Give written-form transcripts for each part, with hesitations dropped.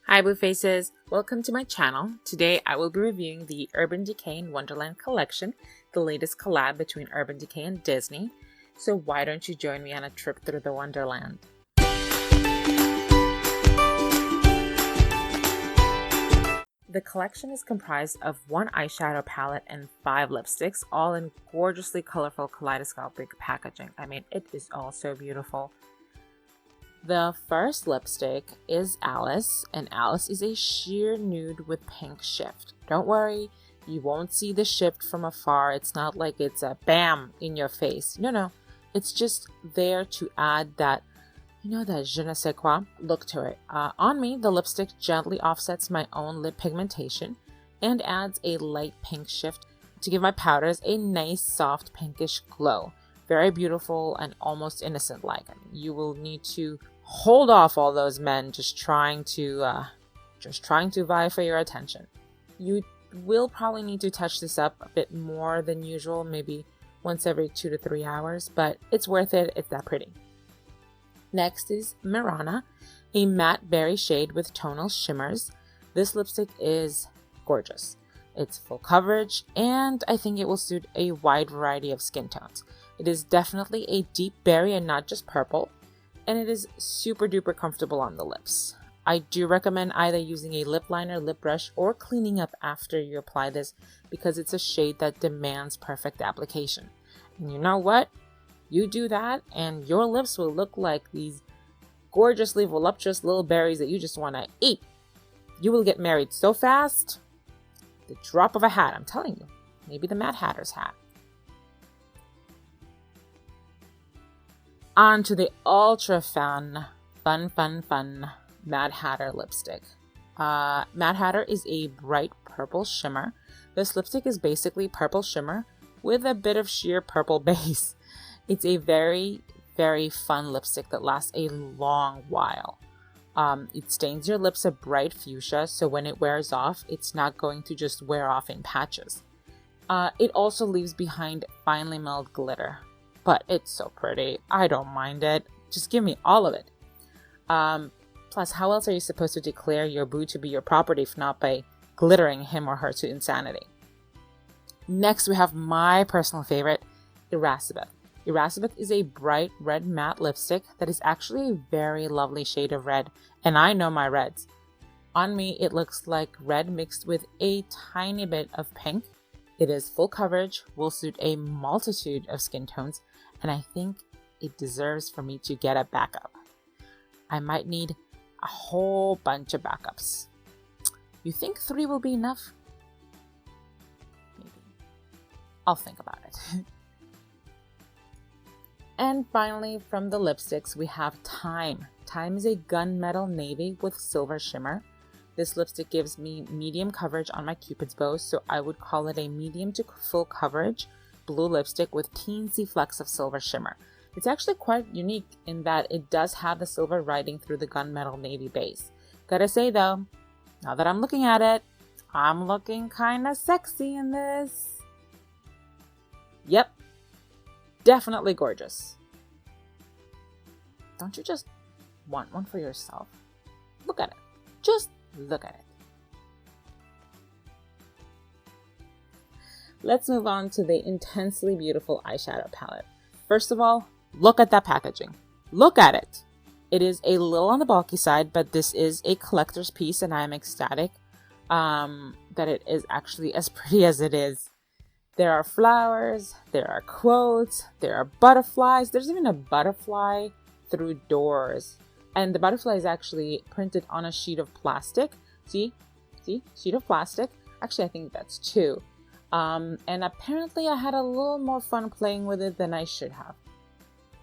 Hi Blue Faces! Welcome to my channel. Today I will be reviewing the Urban Decay and Wonderland collection, the latest collab between Urban Decay and Disney. So why don't you join me on a trip through the Wonderland? The collection is comprised of one eyeshadow palette and 5 lipsticks, all in gorgeously colorful kaleidoscopic packaging. I mean, it is all so beautiful. The first lipstick is Alice, and Alice is a sheer nude with pink shift. Don't worry, you won't see the shift from afar. It's not like it's a bam in your face. No, it's just there to add that, that je ne sais quoi look to it. On me, the lipstick gently offsets my own lip pigmentation and adds a light pink shift to give my powders a nice soft pinkish glow. Very beautiful and almost innocent-like. I mean, you will need to hold off all those men just trying to vie for your attention. You will probably need to touch this up a bit more than usual, maybe once every 2 to 3 hours, but it's worth it. It's that pretty. Next is Morana, a matte berry shade with tonal shimmers. This lipstick is gorgeous. It's full coverage, and I think it will suit a wide variety of skin tones. It is definitely a deep berry and not just purple, and it is super duper comfortable on the lips. I do recommend either using a lip liner, lip brush, or cleaning up after you apply this because it's a shade that demands perfect application. And you know what? You do that and your lips will look like these gorgeously voluptuous little berries that you just want to eat. You will get married so fast, the drop of a hat, I'm telling you. Maybe the Mad Hatter's hat. On to the ultra fun Mad Hatter lipstick. Mad Hatter is a bright purple shimmer. This lipstick is basically purple shimmer with a bit of sheer purple base. It's a very, very fun lipstick that lasts a long while. It stains your lips a bright fuchsia, so when it wears off, it's not going to just wear off in patches. It also leaves behind finely milled glitter. But it's so pretty. I don't mind it. Just give me all of it. Plus, how else are you supposed to declare your boo to be your property if not by glittering him or her to insanity? Next, we have my personal favorite, Irascibeth. Irascibeth is a bright red matte lipstick that is actually a very lovely shade of red, and I know my reds. On me, it looks like red mixed with a tiny bit of pink. It is full coverage, will suit a multitude of skin tones, and I think it deserves for me to get a backup. I might need a whole bunch of backups. You think 3 will be enough? Maybe. I'll think about it. And finally, from the lipsticks, we have Time. Time is a gunmetal navy with silver shimmer. This lipstick gives me medium coverage on my Cupid's bow, so I would call it a medium to full coverage blue lipstick with teensy flecks of silver shimmer. It's actually quite unique in that it does have the silver riding through the gunmetal navy base. Gotta say though, now that I'm looking at it, I'm looking kinda sexy in this. Yep, definitely gorgeous. Don't you just want one for yourself? Look at it. Just look at it. Let's move on to the intensely beautiful eyeshadow palette. First of all, look at that packaging. Look at it. It is a little on the bulky side, but this is a collector's piece and I am ecstatic that it is actually as pretty as it is. There are flowers, there are quotes, there are butterflies. There's even a butterfly through doors. And the butterfly is actually printed on a sheet of plastic. See? Sheet of plastic. Actually, I think that's 2. And apparently I had a little more fun playing with it than I should have.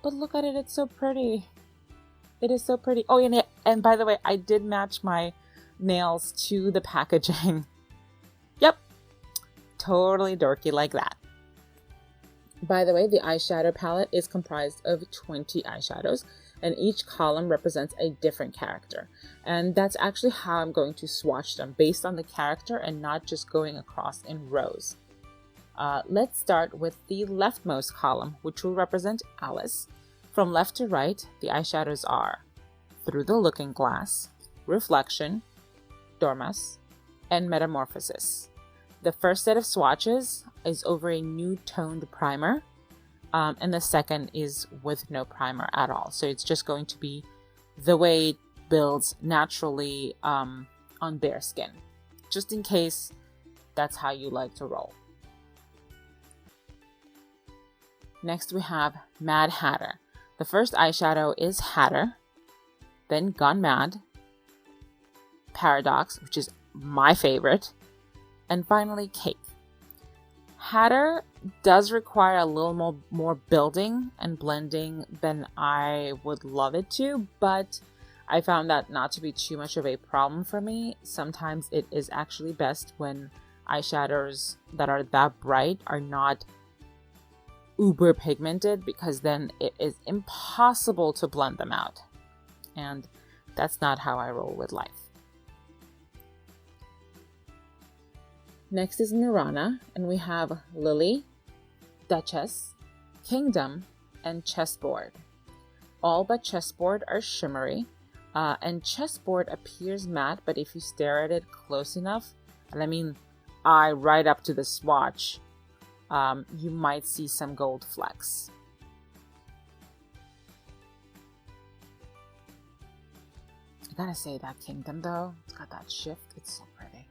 But look at it, it's so pretty. It is so pretty. Oh, and by the way, I did match my nails to the packaging. Yep. Totally dorky like that. By the way, the eyeshadow palette is comprised of 20 eyeshadows, and each column represents a different character. And that's actually how I'm going to swatch them, based on the character and not just going across in rows. Let's start with the leftmost column, which will represent Alice. From left to right, the eyeshadows are Through the Looking Glass, Reflection, Dormas, and Metamorphosis. The first set of swatches is over a nude toned primer, and the second is with no primer at all. So it's just going to be the way it builds naturally on bare skin, just in case that's how you like to roll. Next we have Mad Hatter. The first eyeshadow is Hatter, then Gone Mad, Paradox, which is my favorite, and finally Cake. Hatter does require a little more building and blending than I would love it to, but I found that not to be too much of a problem for me. Sometimes it is actually best when eyeshadows that are that bright are not uber pigmented, because then it is impossible to blend them out. And that's not how I roll with life. Next is Nirvana, and we have Lily, Duchess, Kingdom, and Chessboard. All but Chessboard are shimmery, and Chessboard appears matte, but if you stare at it close enough, and I mean eye right up to the swatch, you might see some gold flecks. I gotta say, that Kingdom though, it's got that shift, it's so pretty.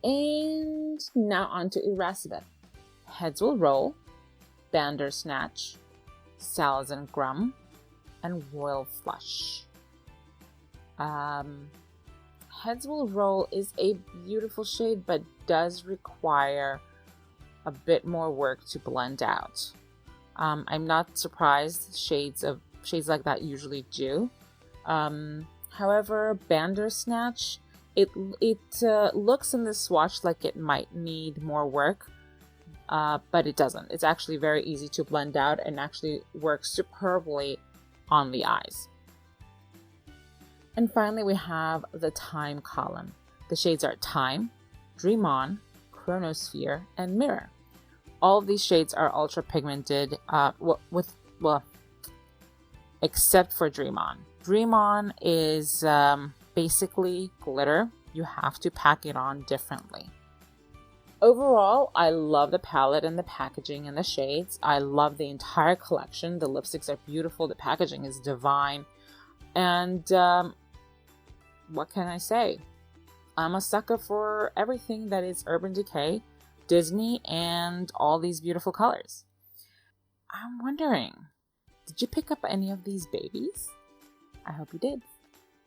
And now on to Irascible. Heads Will Roll, Bandersnatch, Salazan Grum, and Royal Flush. Heads Will Roll is a beautiful shade, but does require a bit more work to blend out. I'm not surprised shades like that usually do. However, Bandersnatch, it looks in the swatch like it might need more work, but it doesn't. It's actually very easy to blend out and actually works superbly on the eyes. And finally, we have the Time column. The shades are Time, Dream On, Chronosphere, and Mirror. All of these shades are ultra pigmented, except for Dream On. Dream On is basically glitter. You have to pack it on differently. Overall, I love the palette and the packaging and the shades. I love the entire collection. The lipsticks are beautiful. The packaging is divine. And what can I say? I'm a sucker for everything that is Urban Decay, Disney, and all these beautiful colors. I'm wondering, did you pick up any of these babies? I hope you did.